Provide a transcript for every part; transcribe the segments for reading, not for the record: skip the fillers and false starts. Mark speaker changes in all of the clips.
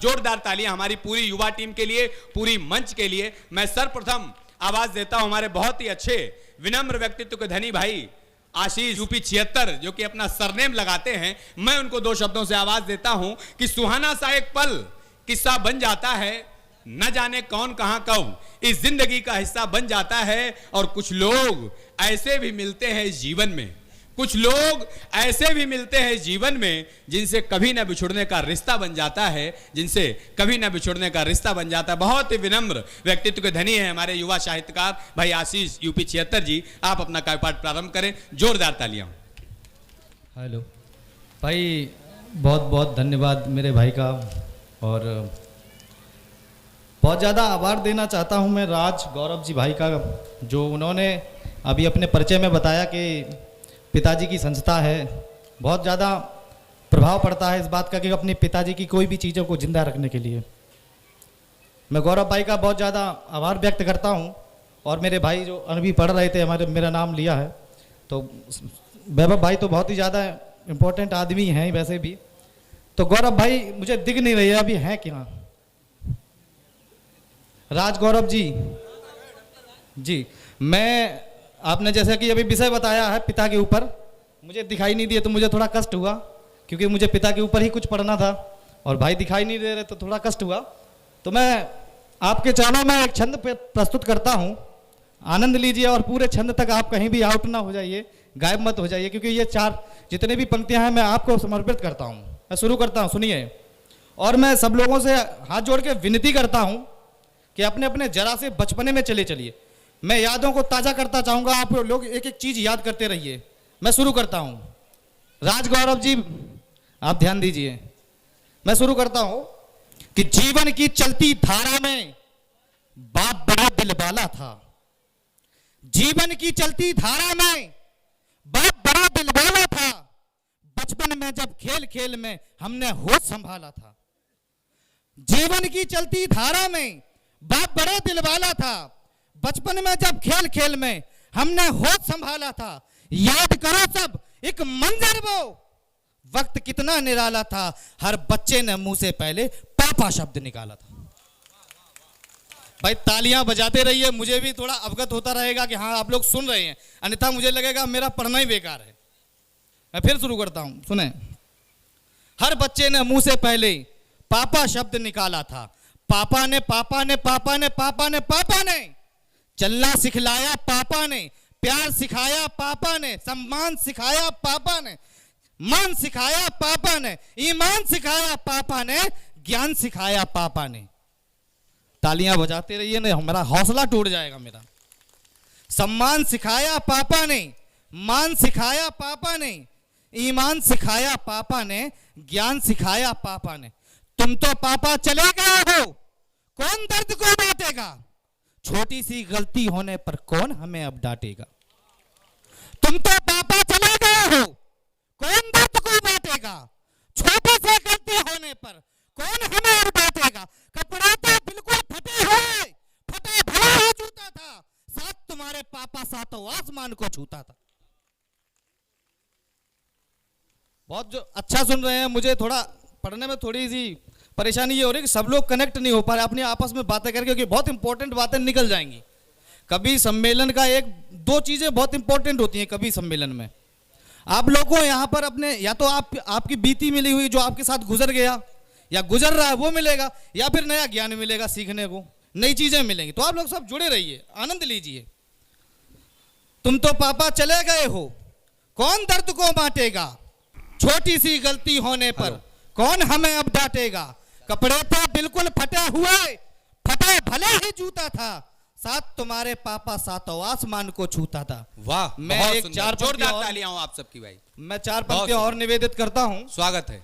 Speaker 1: जोरदार तालियां हमारी पूरी युवा टीम के लिए, पूरी मंच के लिए। मैं सर्वप्रथम आवाज देता हूं हमारे बहुत ही अच्छे विनम्र व्यक्तित्व के धनी भाई आशीष यूपी 76 जो कि अपना सरनेम लगाते हैं। मैं उनको दो शब्दों से आवाज देता हूं कि सुहाना सा एक पल किस्सा बन जाता है, न जाने कौन कहां कब इस जिंदगी का हिस्सा बन जाता है। और कुछ लोग ऐसे भी मिलते हैं इस जीवन में, कुछ लोग ऐसे भी मिलते हैं जीवन में जिनसे कभी ना बिछुड़ने का रिश्ता बन जाता है, जिनसे कभी ना बिछुड़ने का रिश्ता बन जाता है। बहुत ही विनम्र व्यक्तित्व के धनी है हमारे युवा साहित्यकार भाई आशीष यूपी 76 जी। आप अपना काव्यपाठ प्रारंभ करें, जोरदार तालियां।
Speaker 2: हेलो भाई, बहुत बहुत धन्यवाद मेरे भाई का, और बहुत ज़्यादा आभार देना चाहता हूं मैं राज गौरव जी भाई का, जो उन्होंने अभी अपने परिचय में बताया कि पिताजी की संस्था है। बहुत ज़्यादा प्रभाव पड़ता है इस बात का कि अपने पिताजी की कोई भी चीज़ों को जिंदा रखने के लिए। मैं गौरव भाई का बहुत ज़्यादा आभार व्यक्त करता हूं। और मेरे भाई जो अभी पढ़ रहे थे, मेरा नाम लिया है, तो वैभव भाई तो बहुत ही ज़्यादा इम्पोर्टेंट आदमी हैं वैसे भी। तो गौरव भाई मुझे दिख नहीं रही है अभी, हैं क्या? राज गौरव जी, मैं आपने जैसा कि अभी विषय बताया है पिता के ऊपर, मुझे दिखाई नहीं दिए तो मुझे थोड़ा कष्ट हुआ, क्योंकि मुझे पिता के ऊपर ही कुछ पढ़ना था और भाई दिखाई नहीं दे रहे तो थोड़ा कष्ट हुआ। तो मैं आपके चरणों में एक छंद प्रस्तुत करता हूं, आनंद लीजिए और पूरे छंद तक आप कहीं भी आउट ना हो जाइए, गायब मत हो जाइए, क्योंकि ये 4 जितने भी पंक्तियां हैं मैं आपको समर्पित करता हूं। मैं शुरू करता हूं, सुनिए। और मैं सब लोगों से हाथ जोड़ के विनती करता हूं कि अपने अपने जरा से बचपने में चले चलिए। मैं यादों को ताजा करता चाहूंगा, आप लोग एक एक चीज याद करते रहिए। मैं शुरू करता हूं। राज गौरव जी आप ध्यान दीजिए, मैं शुरू करता हूं कि जीवन की चलती धारा में बाप बड़ा दिल वाला था। जीवन की चलती धारा में बाप बड़ा दिल वाला था। बचपन में जब खेल खेल में हमने होश संभाला था। जीवन की चलती धारा में बाप बड़े दिल वाला था। बचपन में जब खेल खेल में हमने होश संभाला था। याद करो सब एक मंजर, वो वक्त कितना निराला था। हर बच्चे ने मुंह से पहले पापा शब्द निकाला था। भाई तालियां बजाते रहिए, मुझे भी थोड़ा अवगत होता रहेगा कि हाँ आप लोग सुन रहे हैं, अन्यथा मुझे लगेगा मेरा पढ़ना ही बेकार है। मैं फिर शुरू करता हूं, सुने। हर बच्चे ने मुंह से पहले पापा शब्द निकाला था। पापा ने पापा ने पापा ने पापा ने पापा ने चलना सिखलाया पापा ने, प्यार सिखाया पापा ने, सम्मान सिखाया पापा ने, मान सिखाया पापा ने, ईमान सिखाया पापा ने, ज्ञान सिखाया पापा ने। तालियां बजाते रहिए, ना हमारा हौसला टूट जाएगा मेरा। सम्मान सिखाया पापा ने, मान सिखाया पापा ने, ईमान सिखाया पापा ने, ज्ञान सिखाया पापा ने। तुम तो पापा चले गए हो, कौन दर्द को बांटेगा। छोटी सी गलती होने पर कौन हमें अब डांटेगा। तुम तो पापा चले गए हो, कौन दर्द को बांटेगा। छोटी सी गलती होने पर कौन हमें अब डांटेगा। कपड़ा तो बिल्कुल फटे हुए, फटे भला ही जूता था। साथ तुम्हारे पापा सातों आसमान को छूता था। बहुत जो अच्छा सुन रहे हैं, मुझे थोड़ा पढ़ने में थोड़ी सी परेशानी ये हो रही है कि सब लोग कनेक्ट नहीं हो पा रहे अपनी आपस में बातें करके, क्योंकि बहुत इंपॉर्टेंट बातें निकल जाएंगी। कभी सम्मेलन का 1-2 चीजें बहुत इंपॉर्टेंट होती हैं कभी सम्मेलन में। आप लोगों को यहाँ पर अपने या तो आपकी बीती मिली हुई जो आपके साथ गुजर गया या गुजर रहा है वो मिलेगा, या फिर नया ज्ञान मिलेगा सीखने को, नई चीजें मिलेंगी। तो आप लोग सब जुड़े रहिए, आनंद लीजिए। तुम तो पापा चले गए हो, कौन दर्द को बांटेगा। छोटी सी गलती होने पर कौन हमें अब डांटेगा। कपड़े तो बिल्कुल फटे हुए, फटे भले ही जूता था। साथ तुम्हारे पापा सातों आसमान को छूता था।
Speaker 1: वाह,
Speaker 2: मैं एक 4
Speaker 1: जोरदार तालियां हो आप सबकी भाई।
Speaker 2: मैं 4 पंक्तियां और निवेदित करता हूं।
Speaker 1: स्वागत है।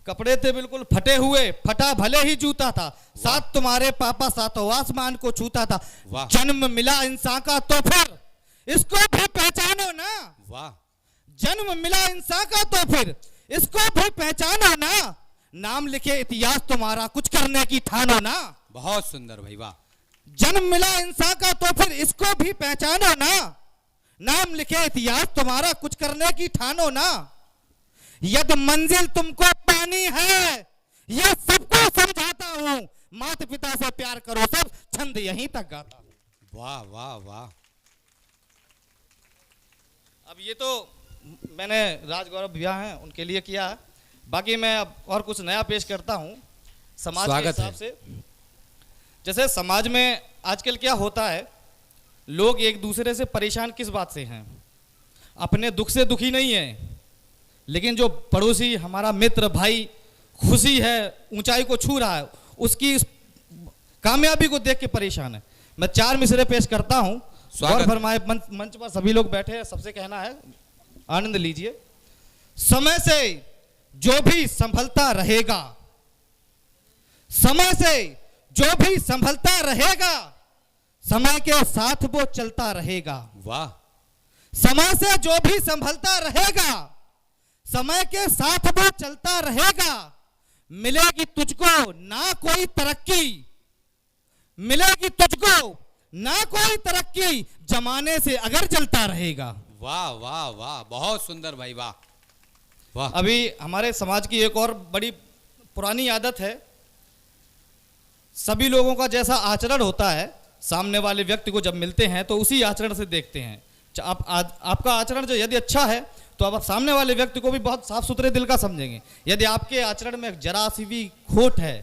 Speaker 2: कपड़े थे बिल्कुल फटे हुए, फटा भले ही जूता था। साथ तुम्हारे पापा सातों आसमान को छूता था। जन्म मिला इंसान का तो फिर इसको भी पहचानो ना।
Speaker 1: वाह,
Speaker 2: जन्म मिला इंसान का तो फिर इसको भी पहचानो ना। नाम लिखे इतिहास तुम्हारा कुछ करने की ठानो ना।
Speaker 1: बहुत सुंदर भाई, वाह।
Speaker 2: जन्म मिला इंसान का तो फिर इसको भी पहचानो ना। नाम लिखे इतिहास तुम्हारा कुछ करने की ठानो ना। यदि मंजिल तुमको पानी है, यह सबको समझाता हूँ, माता पिता से प्यार करो सब, छंद यहीं तक गाता हूँ।
Speaker 1: वाह वाह वाह।
Speaker 2: अब ये तो मैंने राजगौरव भैया हैं उनके लिए किया है, बाकी मैं अब और कुछ नया पेश करता हूँ समाज के
Speaker 1: स्वागत है।
Speaker 2: हिसाब से। जैसे समाज में आजकल क्या होता है, लोग एक दूसरे से परेशान किस बात से हैं, अपने दुख से दुखी नहीं है, लेकिन जो पड़ोसी हमारा मित्र भाई खुशी है, ऊंचाई को छू रहा है, उसकी इस कामयाबी को देख के परेशान है। मैं 4 मिसरे पेश करता हूं।
Speaker 1: स्वागत
Speaker 2: गौर
Speaker 1: है।
Speaker 2: फरमाए, मंच पर सभी लोग बैठे हैं, सबसे कहना है आनंद लीजिए। समय से जो भी संभलता रहेगा, समय से जो भी संभलता रहेगा, समय के साथ वो चलता रहेगा।
Speaker 1: वाह।
Speaker 2: समय से जो भी संभलता रहेगा, समय के साथ वो चलता रहेगा। मिलेगी तुझको ना कोई तरक्की, मिलेगी तुझको ना कोई तरक्की, जमाने से अगर चलता रहेगा।
Speaker 1: वाह वाह वाह, बहुत सुंदर भाई, वाह वाह।
Speaker 2: अभी हमारे समाज की एक और बड़ी पुरानी आदत है, सभी लोगों का जैसा आचरण होता है, सामने वाले व्यक्ति को जब मिलते हैं तो उसी आचरण से देखते हैं। आपका आचरण जो यदि अच्छा है तो आप सामने वाले व्यक्ति को भी बहुत साफ सुथरे दिल का समझेंगे। यदि आपके आचरण में जरा सी भी खोट है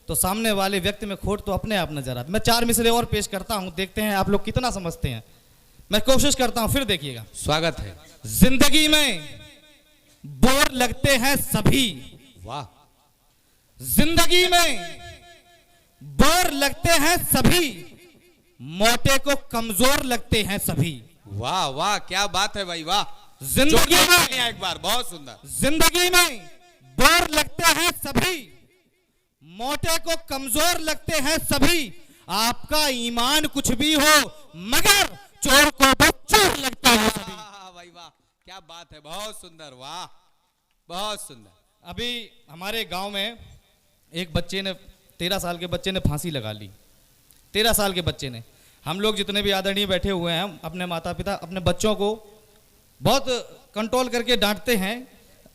Speaker 2: तो सामने वाले व्यक्ति में खोट तो अपने आप नजर आती। मैं 4 मिसरे और पेश करता हूं, देखते हैं आप लोग कितना समझते हैं। मैं कोशिश करता हूं, फिर देखिएगा।
Speaker 1: स्वागत है।
Speaker 2: जिंदगी में बोर लगते हैं सभी,
Speaker 1: वाह।
Speaker 2: जिंदगी में बोर लगते हैं सभी, मोटे को कमजोर लगते हैं सभी।
Speaker 1: वाह वाह, क्या बात है भाई, वाह।
Speaker 2: जिंदगी
Speaker 1: जोरदार
Speaker 2: में
Speaker 1: तालियां एक बार, बहुत सुंदर।
Speaker 2: जिंदगी में बोर लगते हैं सभी, मोटे को कमजोर लगते हैं सभी। आपका ईमान कुछ भी हो मगर चोर को भी चोर लगता है सभी।
Speaker 1: वाह भाई वाह, क्या बात है, बहुत सुंदर, वाह बहुत सुंदर।
Speaker 2: अभी हमारे गांव में एक बच्चे ने, 13 साल के बच्चे ने फांसी लगा ली। 13 साल के बच्चे ने। हम लोग जितने भी आदरणीय बैठे हुए हैं, अपने माता पिता अपने बच्चों को बहुत कंट्रोल करके डांटते हैं।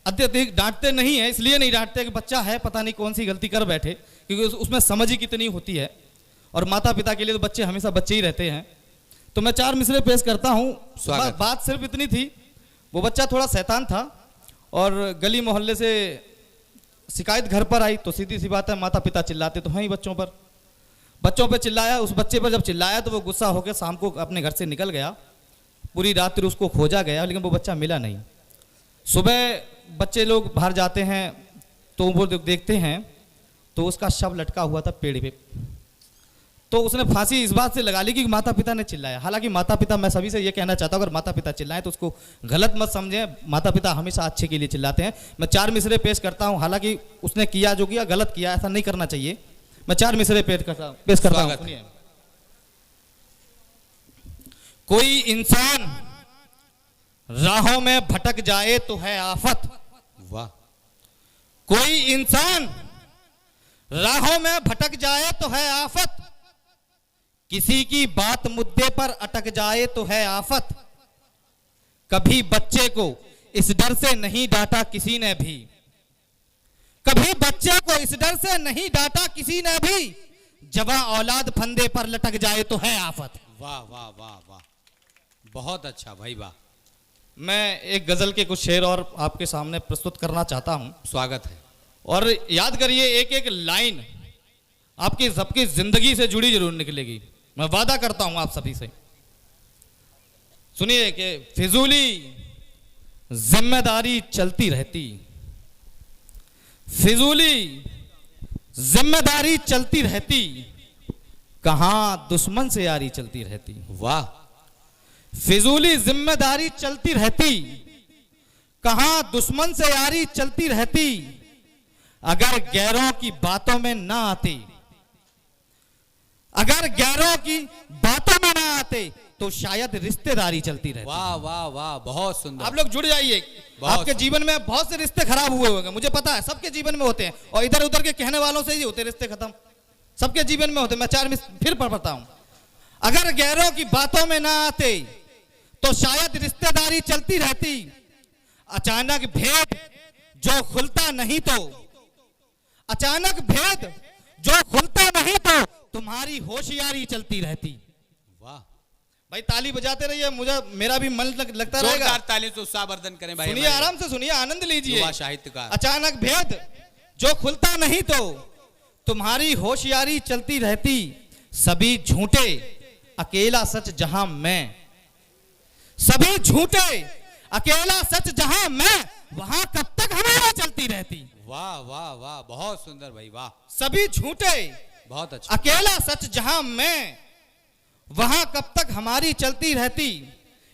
Speaker 2: अत्यधिक डांटते नहीं है, इसलिए नहीं डांटते कि बच्चा है, पता नहीं कौन सी गलती कर बैठे, क्योंकि उसमें समझ ही कितनी होती है। और माता पिता के लिए तो बच्चे हमेशा बच्चे ही रहते हैं। तो मैं 4 मिसरे पेश करता हूँ।
Speaker 1: स्वागत।
Speaker 2: बात सिर्फ इतनी थी, वो बच्चा थोड़ा शैतान था और गली मोहल्ले से शिकायत घर पर आई तो सीधी सी बात है, माता पिता चिल्लाते तो हैं ही बच्चों पर। बच्चों पे चिल्लाया, उस बच्चे पर जब चिल्लाया तो वो गुस्सा होकर शाम को अपने घर से निकल गया। पूरी रात्रि उसको खोजा गया लेकिन वो बच्चा मिला नहीं। सुबह बच्चे लोग बाहर जाते हैं तो वो देखते हैं तो उसका शव लटका हुआ था पेड़ पे। तो उसने फांसी इस बात से लगा ली कि माता पिता ने चिल्लाया। हालांकि माता पिता, मैं सभी से ये कहना चाहता हूँ, अगर माता पिता चिल्लाएं तो उसको गलत मत समझें। माता पिता हमेशा अच्छे के लिए चिल्लाते हैं। मैं 4 मिसरे पेश करता हूँ। हालांकि उसने किया जो किया गलत किया, ऐसा नहीं करना चाहिए। मैं 4 मिसरे पेश करता हूँ।
Speaker 1: स्वागत।
Speaker 2: सुनिए। कोई इंसान राहों में भटक जाए तो है आफत।
Speaker 1: वाह।
Speaker 2: कोई इंसान राहों में भटक जाए तो है आफत, किसी की बात मुद्दे पर अटक जाए तो है आफत। कभी बच्चे को इस डर से नहीं डांटा किसी ने भी, कभी बच्चे को इस डर से नहीं डांटा किसी ने भी, जवां औलाद फंदे पर लटक जाए तो है आफत।
Speaker 1: वाह वाह वाह वाह, बहुत अच्छा भाई, वाह।
Speaker 2: मैं एक गजल के कुछ शेर और आपके सामने प्रस्तुत करना चाहता हूं।
Speaker 1: स्वागत है।
Speaker 2: और याद करिए, एक एक लाइन आपकी सबकी जिंदगी से जुड़ी जरूर निकलेगी, मैं वादा करता हूं आप सभी से। सुनिए कि फिजूली जिम्मेदारी चलती रहती, फिजूली जिम्मेदारी चलती रहती, कहां दुश्मन से यारी चलती रहती।
Speaker 1: वाह।
Speaker 2: फिजूली जिम्मेदारी चलती रहती, कहां दुश्मन से यारी चलती रहती। अगर गैरों की बातों में ना आते, अगर गैरों की बातों में ना आते तो शायद रिश्तेदारी चलती रहती।
Speaker 1: वाह वाह वाह, बहुत सुंदर।
Speaker 2: आप लोग जुड़ जाइए। आपके जीवन में बहुत से रिश्ते खराब हुए होंगे, मुझे पता है, सबके जीवन में होते हैं, और इधर उधर के कहने वालों से ही होते रिश्ते खत्म, सबके जीवन में होते। मैं 4 में फिर पढ़ता हूं। अगर गैरों की बातों में ना आते तो शायद रिश्तेदारी चलती रहती। अचानक भेद जो खुलता नहीं तो, अचानक भेद जो खुलता नहीं तो तुम्हारी होशियारी चलती रहती।
Speaker 1: वाह,
Speaker 2: भाई ताली बजाते रहिए, मुझे मेरा भी मन लगता रहेगा।
Speaker 1: जोरदार ताली से उत्साहवर्धन करें भाई।
Speaker 2: सुनिए, आराम से सुनिए, आनंद लीजिए।
Speaker 1: युवा साहित्यकार।
Speaker 2: अचानक भेद जो खुलता नहीं तो तुम्हारी होशियारी चलती रहती, सभी झूठे अकेला सच जहां मैं, सभी झूठे अकेला सच जहां मैं, वहां कब तक हमारी चलती रहती।
Speaker 1: वाह वाह वाह, बहुत सुंदर भाई, वाह।
Speaker 2: सभी झूठे
Speaker 1: बहुत अच्छा।
Speaker 2: अकेला सच जहां मैं, वहां कब तक हमारी चलती रहती।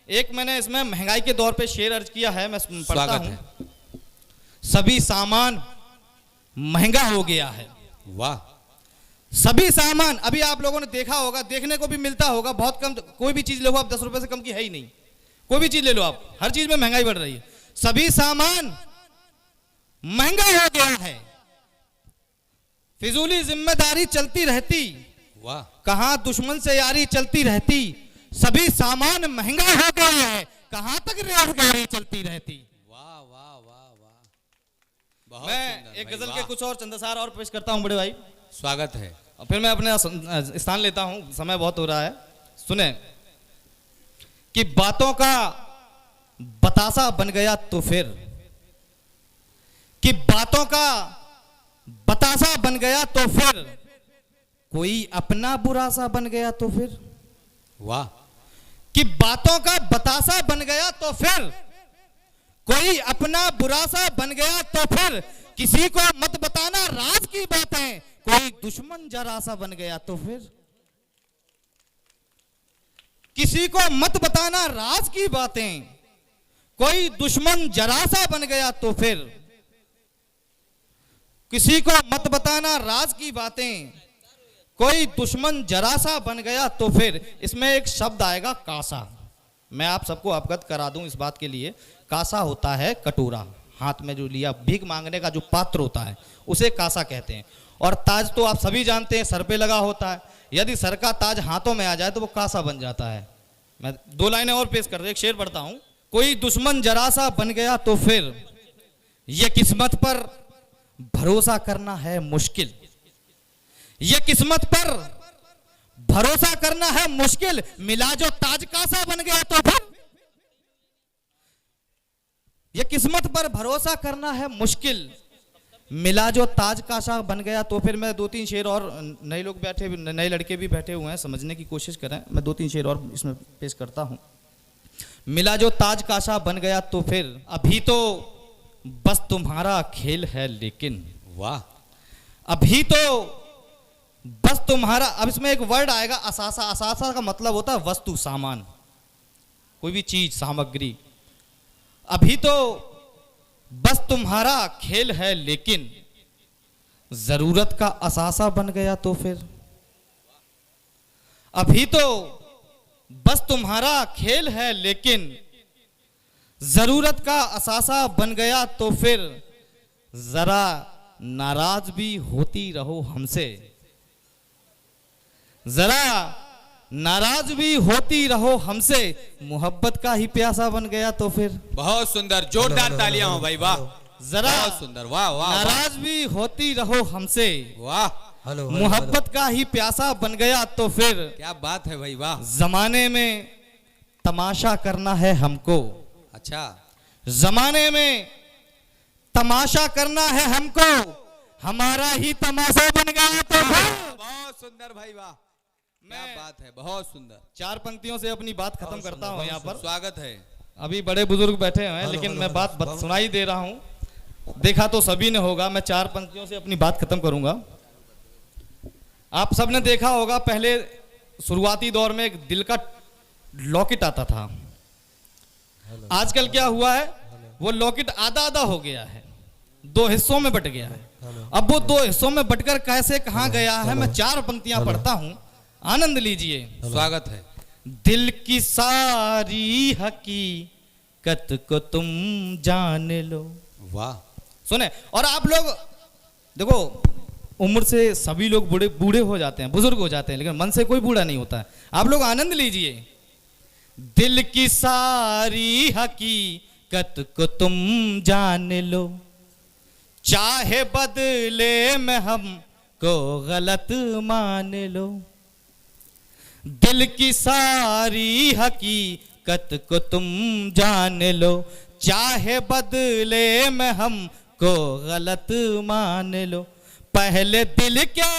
Speaker 2: एक मैंने इसमें महंगाई के दौर पे शेर अर्ज किया है, मैं पढ़ता
Speaker 1: स्वागत
Speaker 2: हूं। सभी सामान महंगा हो गया है।
Speaker 1: वाह,
Speaker 2: सभी सामान, अभी आप लोगों ने देखा होगा, देखने को भी मिलता होगा, बहुत कम, कोई भी चीज लो आप 10 रुपए से कम की है ही नहीं। कोई भी चीज ले लो आप, हर चीज में महंगाई बढ़ रही है। सभी सामान महंगा हो गया है, फिजूली जिम्मेदारी चलती रहती,
Speaker 1: वाह,
Speaker 2: कहां दुश्मन से यारी चलती रहती। सभी सामान महंगा हो गया है, कहां तक रेलगाड़ी चलती रहती।
Speaker 1: वाह वाह वाह वाह, बहुत
Speaker 2: मैं
Speaker 1: सुंदर
Speaker 2: एक
Speaker 1: भाई,
Speaker 2: गजल
Speaker 1: वाह।
Speaker 2: के कुछ और चंदसार और पेश करता हूं बड़े भाई,
Speaker 1: स्वागत है।
Speaker 2: और फिर मैं अपने स्थान लेता हूं, समय बहुत हो रहा है। सुने कि बातों का बतासा बन गया तो फिर, कि बातों का बतासा बन गया तो फिर, कोई अपना बुरा सा बन गया तो फिर,
Speaker 1: वाह,
Speaker 2: कि बातों का बतासा बन गया तो फिर, कोई अपना बुरा सा बन गया तो फिर, किसी को मत बताना राज की बातें, कोई दुश्मन जरा सा बन गया तो फिर, किसी को मत बताना राज की बातें, कोई दुश्मन जरा सा बन गया तो फिर, किसी को मत बताना राज की बातें, कोई दुश्मन जरा सा बन गया तो फिर। इसमें एक शब्द आएगा कासा, मैं आप सबको अवगत करा दूं इस बात के लिए। कासा होता है कटोरा, हाथ में जो लिया भीख मांगने का जो पात्र होता है उसे कासा कहते हैं। और ताज तो आप सभी जानते हैं, सर पे लगा होता है। यदि सर का ताज हाथों में आ जाए तो वो कासा बन जाता है। मैं 2 लाइनें और पेश कर रहा हूं, एक शेर पढ़ता हूं। कोई दुश्मन जरा सा बन गया तो फिर, ये किस्मत पर भरोसा करना है मुश्किल, ये किस्मत पर भरोसा करना है मुश्किल, मिला जो ताज कासा बन गया तो फिर, ये किस्मत पर भरोसा करना है मुश्किल, मिला जो ताज कासा बन गया तो फिर। मैं 2-3 शेर और, नए लोग बैठे, नए लड़के भी बैठे हुए हैं, समझने की कोशिश करें। मैं 2-3 शेर और इसमें पेश करता हूं। मिला जो ताज कासा बन गया तो फिर, अभी तो बस तुम्हारा खेल है लेकिन,
Speaker 1: वाह,
Speaker 2: अभी तो बस तुम्हारा। अब इसमें एक वर्ड आएगा असासा। असासा का मतलब होता है वस्तु, सामान, कोई भी चीज, सामग्री। अभी तो बस तुम्हारा खेल है लेकिन, जरूरत का असासा बन गया तो फिर, अभी तो बस तुम्हारा खेल है लेकिन, जरूरत का असासा बन गया तो फिर, जरा नाराज भी होती रहो हमसे, जरा नाराज भी होती रहो हमसे, मोहब्बत का ही प्यासा बन गया तो फिर।
Speaker 1: बहुत सुंदर, जोरदार तालियां हो भाई, वाह,
Speaker 2: जरा
Speaker 1: बहुत सुंदर, वाह वाह वाह,
Speaker 2: नाराज भी होती रहो हमसे,
Speaker 1: वाह,
Speaker 2: मोहब्बत का ही प्यासा बन गया तो फिर।
Speaker 1: क्या बात है भाई, वाह।
Speaker 2: जमाने में तमाशा करना है हमको,
Speaker 1: अच्छा, जमाने
Speaker 2: जमाने में तमाशा करना है हमको, हमारा ही तमाशा बन गया तो फिर।
Speaker 1: बहुत सुंदर भाई, वाह, क्या बात है, बहुत सुंदर।
Speaker 2: 4 पंक्तियों से अपनी बात खत्म करता हूं यहाँ पर।
Speaker 1: स्वागत है।
Speaker 2: अभी बड़े बुजुर्ग बैठे हैं, लेकिन मैं बात सुनाई दे रहा हूं, देखा तो सभी ने होगा। मैं 4 पंक्तियों से अपनी बात खत्म करूंगा। आप सबने देखा होगा, पहले शुरुआती दौर में एक दिल का लॉकेट आता था। आजकल क्या हुआ है, वो लॉकेट आधा आधा हो गया है, 2 हिस्सों में बट गया है। अब वो 2 हिस्सों में बटकर कैसे कहां गया है, मैं 4 पंक्तियां पढ़ता हूं, आनंद लीजिए।
Speaker 1: स्वागत है।
Speaker 2: दिल की सारी हकीकत को तुम जान लो।
Speaker 1: वाह,
Speaker 2: सुने, और आप लोग देखो, उम्र से सभी लोग बूढ़े हो जाते हैं, बुजुर्ग हो जाते हैं, लेकिन मन से कोई बूढ़ा नहीं होता है। आप लोग आनंद लीजिए। दिल की सारी हकीकत को तुम जान लो, चाहे बदले में हम को गलत मान लो, दिल की सारी हकीकत को तुम जान लो, चाहे बदले में हमको गलत मान लो। पहले दिल के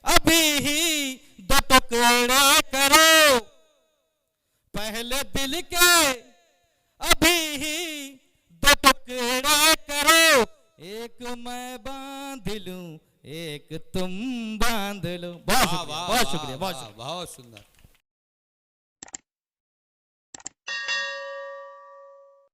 Speaker 2: अभी ही दो टुकड़े करो, पहले दिल के अभी ही दो टुकड़े करो, एक मैं बांध लूं एक तुम बांध लो। बहुत शुक्रिया, बहुत शुक्रिया, बहुत शुक्रिया।
Speaker 1: बहुत सुंदर।